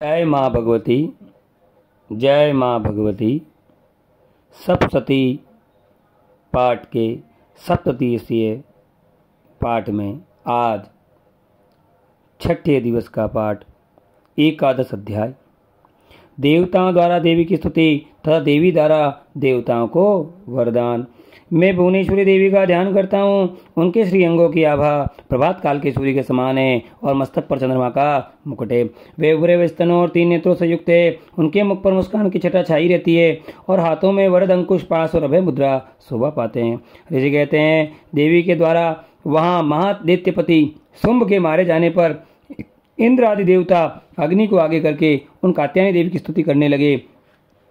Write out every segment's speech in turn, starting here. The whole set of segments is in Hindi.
जय माँ भगवती। जय माँ भगवती। सप्तशती पाठ के सप्ततीसरे पाठ में आज छठे दिवस का पाठ एकादश अध्याय। देवताओं द्वारा देवी की स्तुति तथा देवी द्वारा देवताओं को वरदान। मैं भुवनेश्वरी देवी का ध्यान करता हूँ। उनके श्री अंगों की आभा प्रभात काल के सूर्य के समान है और मस्तक पर चंद्रमा का मुकुट है। वे उभरे स्तनों और 3 नेत्रों से युक्त है। उनके मुख पर मुस्कान की छटा छाई रहती है और हाथों में वरद अंकुश पास और अभय मुद्रा शोभा पाते हैं। ऋषि कहते हैं, देवी के द्वारा वहाँ महादैत्यपति शुंभ के मारे जाने पर इंद्र आदि देवता अग्नि को आगे करके उन कात्यायनी देवी की स्तुति करने लगे।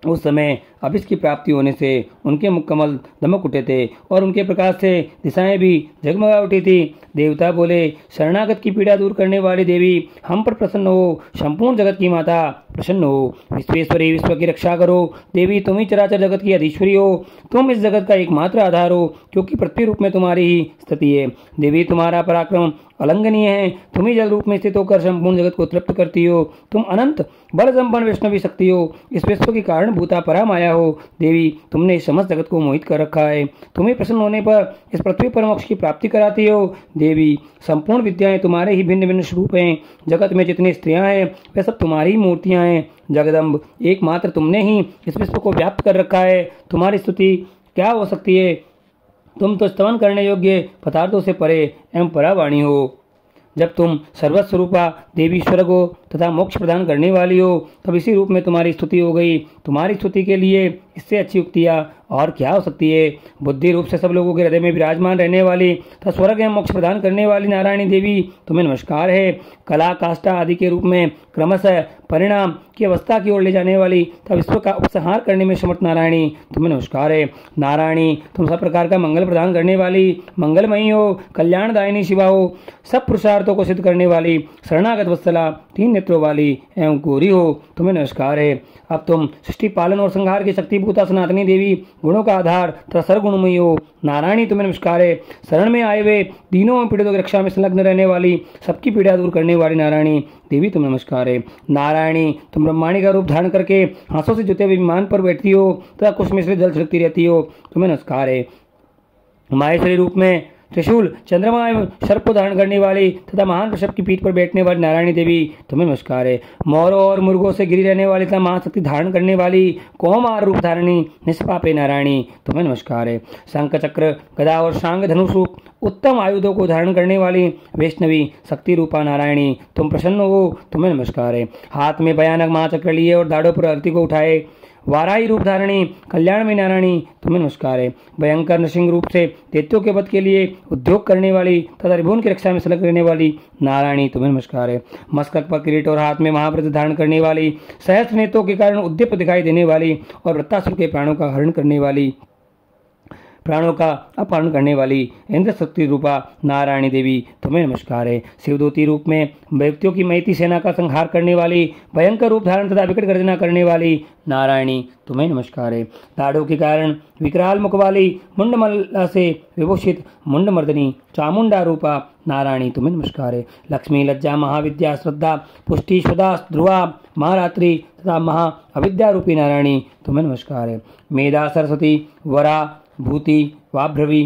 उस समय अभिष्ट की प्राप्ति होने से उनके मुख कमल दमक उठे थे और उनके प्रकाश से दिशाएं भी जगमगा उठी थी। देवता बोले, शरणागत की पीड़ा दूर करने वाली देवी, हम पर प्रसन्न हो। संपूर्ण जगत की माता प्रसन्न हो। विश्वेश्वरी, विश्व की रक्षा करो। देवी, तुम ही चराचर जगत की अधीश्वरी हो। तुम इस जगत का एकमात्र आधार हो, क्योंकि पृथ्वी रूप में तुम्हारी ही स्थिति है। देवी, तुम्हारा पराक्रम अलंघनीय है। तुम ही जल रूप में स्थित होकर संपूर्ण जगत को तृप्त करती हो। तुम अनंत बल संपन्न वैष्णवी शक्ति हो। इस विश्व की कारण भूता परा माया हो। देवी, तुमने इस समस्त जगत को मोहित कर रखा है। तुम्हें प्रसन्न होने पर इस पृथ्वी पर मोक्ष की प्राप्ति कराती हो। देवी, संपूर्ण विद्याएं तुम्हारे ही भिन्न भिन्न स्वरूप हैं। जगत में जितनी स्त्रियां हैं वे सब तुम्हारी ही मूर्तियां हैं। जगदम्ब, एकमात्र तुमने ही इस विश्व को व्याप्त कर रखा है। तुम्हारी स्तुति क्या हो सकती है? तुम तो स्तवन करने योग्य पदार्थों से परे एवं परावाणी हो। जब तुम सर्वस्वरूपा देवी स्वर्ग हो तथा मोक्ष प्रदान करने वाली हो, तब इसी रूप में तुम्हारी स्तुति हो गई। तुम्हारी स्तुति के लिए इससे अच्छी उक्तियाँ और क्या हो सकती है? बुद्धि रूप से सब लोगों के हृदय में विराजमान रहने वाली तथा स्वर्ग एवं मोक्ष प्रदान करने वाली नारायणी देवी, तुम्हें नमस्कार है। कला, काष्ठा आदि के रूप में क्रमशः परिणाम की अवस्था की ओर ले जाने वाली तथा विश्व का उपसंहार करने में समर्थ नारायणी, तुम्हें नमस्कार है। नारायणी, तुम सब प्रकार का मंगल प्रदान करने वाली मंगलमयी हो। कल्याणदायिनी शिवा हो। सब पुरुषार्थों को सिद्ध करने वाली शरणागत वत्सला, 3 नेत्रों वाली एवं गौरी हो, तुम्हें नमस्कार है। अब तुम सृष्टि पालन और संहार की शक्तिभूता सनातनी देवी, गुणों का आधार तथा सर्वगुणमयी हो। नारायणी, तुम्हें नमस्कार है। शरण में आए हुए दीनों पीड़ितों की रक्षा में संलग्न रहने वाली, सबकी पीड़ा दूर करने वाली नारायणी देवी, तुम्हें नमस्कार है। नारायणी, तुम ब्रह्माणी का रूप धारण करके हाथों से जुते हुए विमान पर बैठती हो तथा कुश में से जल छिड़कती रहती हो, तुम्हें नमस्कार है। माहेश्वरी रूप में त्रिशूल, चंद्रमा एवं सर्प को धारण करने वाली तथा महान वृषभ की पीठ पर बैठने वाली नारायणी देवी, तुम्हें नमस्कार है। मोरों और मुर्गों से गिरी रहने वाली तथा महाशक्ति धारण करने वाली कोमार रूप धारणी निष्पापे नारायणी, तुम्हें नमस्कार है। शंख, चक्र, गदा और शांग धनुष रूप उत्तम आयुधों को धारण करने वाली वैष्णवी शक्ति रूपा नारायणी, तुम प्रसन्न हो, तुम्हें नमस्कार है। हाथ में भयानक महाचक्र लिए और दाढ़ों पर आरती को उठाए वाराही रूप धारणी कल्याण में नारायणी, तुम्हें नमस्कार है। भयंकर नृसिंह रूप से दैत्यों के वध के लिए उद्योग करने वाली तथा रिभुवन की रक्षा में संलग्न रहने वाली नारायणी, तुम्हें नमस्कार है। मस्तक पर किरीट और हाथ में महाव्रत धारण करने वाली, सहस्त्र नेत्रों के कारण उद्दीप्त दिखाई देने वाली और वृत्तासुर के प्राणों का हरण करने वाली, प्राणों का अपहरण करने वाली इंद्र शक्ति रूपा नारायणी देवी, तुम्हें नमस्कार है। शिवदूती रूप में व्यक्तियों की मैती सेना का संहार करने वाली, भयंकर रूप धारण तथा विकट गर्जना करने वाली नारायणी, तुम्हें नमस्कार है। दाढ़ों के कारण विकराल मुख वाली, मुंडमला से विभूषित मुंडमर्दनी चामुंडा रूपा नारायणी, तुम्हें नमस्कार है। लक्ष्मी, लज्जा, महाविद्या, श्रद्धा, पुष्टि, सुधा, ध्रुवा, महारात्रि तथा महा अविद्या रूपी नारायणी, तुम्हें नमस्कार है। मेधा, सरस्वती, वरा, भूति, वाभ्रवी,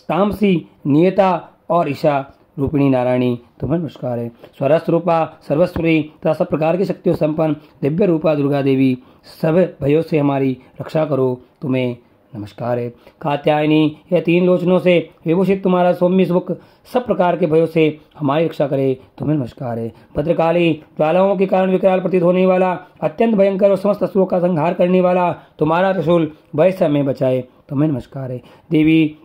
तामसी, नियता और ईशा रूपिणी नारायणी, तुम्हें नमस्कार है। स्वरस रूपा सर्वस्वरी तथा सब प्रकार की शक्तियों संपन्न दिव्य रूपा दुर्गा देवी, सब भयों से हमारी रक्षा करो, तुम्हें नमस्कार है। कात्यायनी, यह 3 लोचनों से विभूषित तुम्हारा सौम्य मुख सब प्रकार के भयों से हमारी रक्षा करे, तुम्हें नमस्कार है। भद्रकाली, ज्वालाओं के कारण विकराल प्रतीत होने वाला, अत्यंत भयंकर और समस्त असुरों का संहार करने वाला तुम्हारा त्रिशूल भय से हमें बचाए, तुम्हें नमस्कार है। देवी,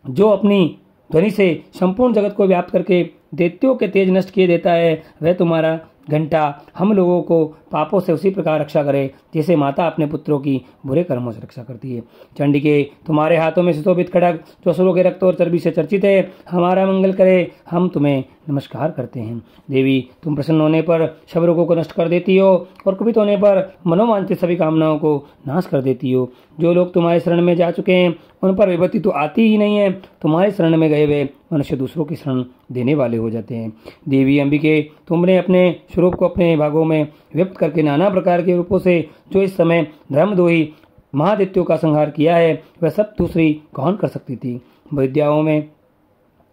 जो अपनी ध्वनि से संपूर्ण जगत को व्याप्त करके दैत्यों के तेज नष्ट किए देता है, वह तुम्हारा घंटा हम लोगों को पापों से उसी प्रकार रक्षा करे जैसे माता अपने पुत्रों की बुरे कर्मों से रक्षा करती है। चंडिके, तुम्हारे हाथों में सुशोभित खड्ग जो असुरों के रक्त और चर्बी से चर्चित है, हमारा मंगल करे, हम तुम्हें नमस्कार करते हैं। देवी, तुम प्रसन्न होने पर सब रोगों को नष्ट कर देती हो और कुपित होने पर मनोवांछित सभी कामनाओं को नाश कर देती हो। जो लोग तुम्हारे शरण में जा चुके हैं उन पर विपत्ति तो आती ही नहीं है। तुम्हारे शरण में गए हुए मनुष्य दूसरों की शरण देने वाले हो जाते हैं। देवी अंबिके, तुमने अपने स्वरूप को अपने भागों में व्यक्त करके नाना प्रकार के रूपों से जो इस समय धर्मद्रोही महादित्यों का संहार किया है, वह सब दूसरी कौन कर सकती थी। विद्याओं में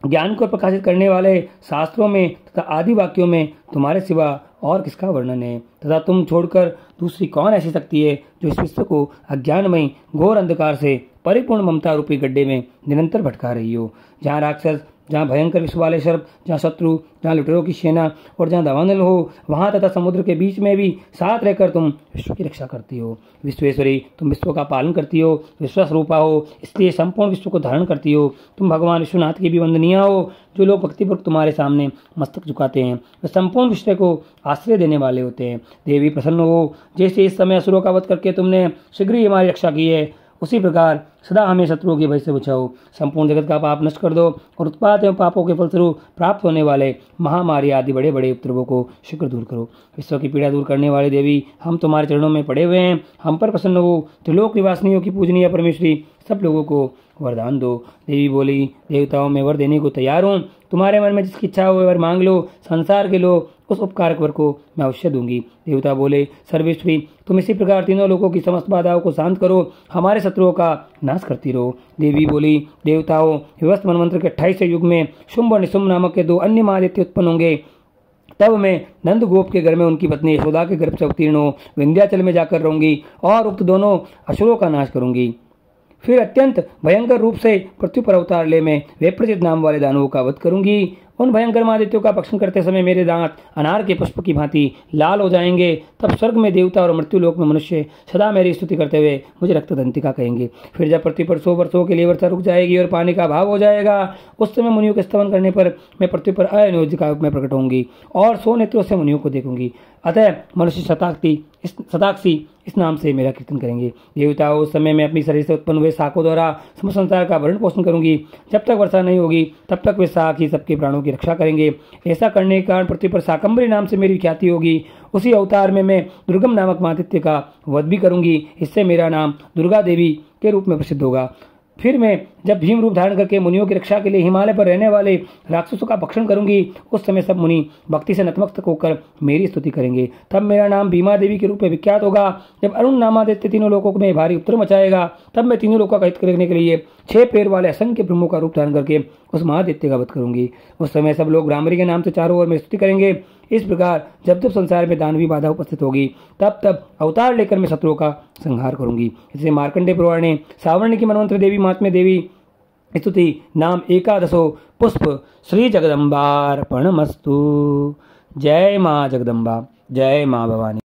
ज्ञान को प्रकाशित करने वाले शास्त्रों में तथा आदि वाक्यों में तुम्हारे सिवा और किसका वर्णन है, तथा तुम छोड़कर दूसरी कौन ऐसी शक्ति है जो इस विश्व को अज्ञानमयी घोर अंधकार से परिपूर्ण ममता रूपी गड्ढे में निरंतर भटका रही हो। जहाँ राक्षस, जहाँ भयंकर विश्व वाले सर्प, जहाँ शत्रु, जहाँ लुटेरों की सेना और जहाँ दावानल हो, वहाँ तथा समुद्र के बीच में भी साथ रहकर तुम विश्व की रक्षा करती हो। विश्वेश्वरी, तुम विश्व का पालन करती हो, विश्वस्वरूपा हो, इसलिए संपूर्ण विश्व को धारण करती हो। तुम भगवान विश्वनाथ की भी वंदनीय हो। जो लोग भक्तिपूर्वक तुम्हारे सामने मस्तक झुकाते हैं वे संपूर्ण विश्व को आश्रय देने वाले होते हैं। देवी, प्रसन्न हो। जैसे इस समय असुरों का वध करके तुमने शीघ्र ही हमारी रक्षा की है, उसी प्रकार सदा हमें शत्रुओं के भय से बचाओ। संपूर्ण जगत का पाप नष्ट कर दो और उत्पात एवं पापों के फलस्वरूप प्राप्त होने वाले महामारी आदि बड़े बड़े उपद्रवों को शीघ्र दूर करो। विश्व की पीड़ा दूर करने वाले देवी, हम तुम्हारे चरणों में पड़े हुए हैं, हम पर प्रसन्न हो। त्रिलोक निवासिनियों की पूजनीय परमेश्वरी, सब लोगों को वरदान दो। देवी बोली, देवताओं में वर देने को तैयार हूँ। तुम्हारे मन में जिसकी इच्छा हो वर मांग लो। संसार के लोग उस उपकारक वर को मैं अवश्य दूंगी। देवता बोले, सर्वेश्वरी, तुम इसी प्रकार तीनों लोगों की समस्त बाधाओं को शांत करो, हमारे शत्रुओं का नाश करती रहो। देवी बोली, देवताओं, विवस्त मनवंतर के 28वें युग में शुंभ और निशुंभ नामक के 2 अन्य महादित्य उत्पन्न होंगे। तब मैं नंद गोप के घर में उनकी पत्नी यशोदा के गर्भ से अवतीर्ण हो विंध्याचल में जाकर रहूंगी और उक्त दोनों असुरों का नाश करूंगी। फिर अत्यंत भयंकर रूप से पृथ्वी पर अवतार ले मैं विप्रजित नाम वाले दानवों का वध करूंगी। उन भयंकर महादित्यों का भक्षण करते समय मेरे दांत अनार के पुष्प की भांति लाल हो जाएंगे। तब स्वर्ग में देवता और मृत्यु लोक में मनुष्य सदा मेरी स्तुति करते हुए मुझे रक्तदंतिका कहेंगे। फिर जब पृथ्वी पर 100 वर्षों के लिए वर्षा रुक जाएगी और पानी का अभाव हो जाएगा, उस समय मुनियों के स्तवन करने पर मैं पृथ्वी पर अयोनिज का रूप में प्रकट होंगी और 100 नेत्रों से मुनियों को देखूंगी। अतः मनुष्य शताक्षी इस नाम से मेरा कीर्तन करेंगे। देवताओं, उस समय मैं अपनी शरीर से उत्पन्न हुए शाखों द्वारा समस्त संसार का भरण पोषण करूंगी। जब तक वर्षा नहीं होगी तब तक वे शाख ही सबके प्राणों की रक्षा करेंगे। ऐसा करने के कारण पृथ्वी पर शाकंभरी नाम से मेरी ख्याति होगी। उसी अवतार में मैं दुर्गम नामक महादित्य का वध भी करूंगी। इससे मेरा नाम दुर्गा देवी के रूप में प्रसिद्ध होगा। फिर मैं जब भीम रूप धारण करके मुनियों की रक्षा के लिए हिमालय पर रहने वाले राक्षसों का भक्षण करूंगी, उस समय सब मुनि भक्ति से नतमस्तक होकर मेरी स्तुति करेंगे। तब मेरा नाम भीमा देवी के रूप में विख्यात होगा। जब अरुण नामादित्य तीनों लोगों में भारी उपद्रव मचाएगा, तब मैं तीनों लोगों का हित करने के लिए 6 पैर वाले असंख्य ब्रह्मों का रूप धारण करके उस महादित्य का वध करूंगी। उस समय सब लोग भ्रामरी के नाम से चारों ओर मेरी स्तुति करेंगे। इस प्रकार जब जब संसार में दानवी बाधा उपस्थित होगी, तब तब अवतार लेकर मैं शत्रुओं का संहार करूंगी। इसलिए मार्कंडेय पुराण ने सावर्ण की मनवंतर देवी महात्म्य देवी स्तुति नाम 11 पुष्प श्री जगदम्बार्पणमस्तु। जय माँ जगदम्बा, जय माँ भवानी।